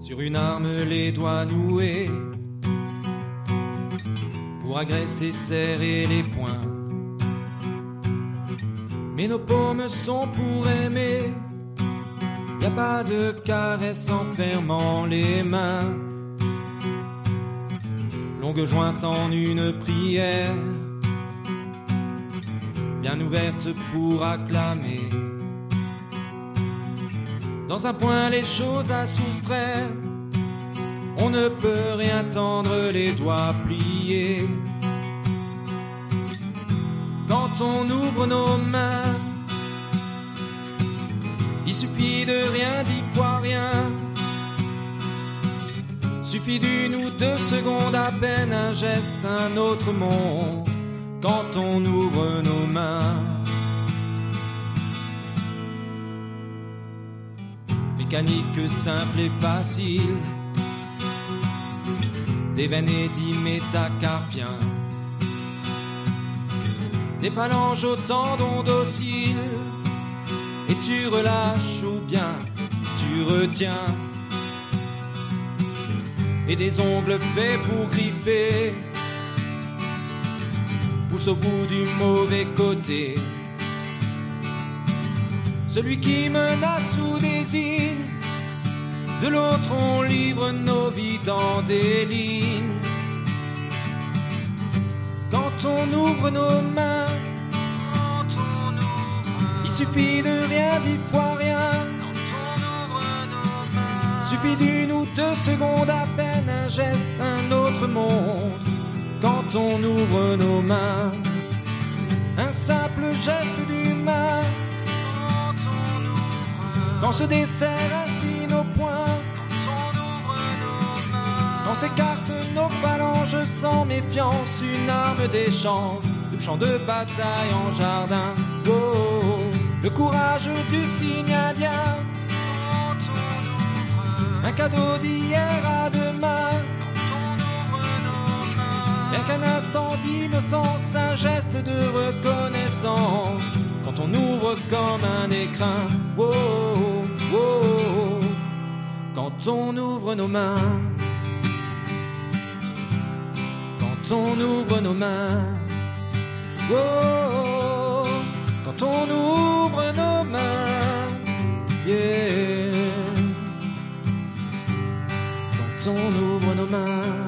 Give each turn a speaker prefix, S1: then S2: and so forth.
S1: sur une arme les doigts noués, pour agresser, serrer les poings. Mais nos paumes sont pour aimer, y a pas de caresse en fermant les mains. Longue jointe en une prière, bien ouverte pour acclamer. Dans un point les choses à soustraire, on ne peut rien tendre les doigts pliés. Quand on ouvre nos mains, il suffit de rien, d'y voir rien. Suffit d'une ou deux secondes à peine, un geste, un autre monde. Quand on ouvre nos mains, mécanique simple et facile, des veines et dits métacarpiens, des phalanges aux tendons dociles, et tu relâches ou bien tu retiens, et des ongles faits pour griffer poussent au bout du mauvais côté. Celui qui menace ou désigne, de l'autre on livre nos vies dans des lignes. Quand on ouvre nos mains, il suffit de rien, d'y voir rien. Suffit d'une ou deux secondes à peine, un geste, un autre monde. Quand on ouvre nos mains, un simple geste d'humain. Quand se desserrent ainsi nos poings, quand s'écartent nos phalanges sans méfiance, une arme d'échange, le champ de bataille en jardin. Oh, le courage du cygne indien, un cadeau d'hier à demain. Rien qu'un instant d'innocence, un geste de reconnaissance. Quand on ouvre comme un écrin, oh, oh, oh, quand on ouvre nos mains, quand on ouvre nos mains, oh, oh, quand on ouvre nos mains, yeah, quand on ouvre nos mains.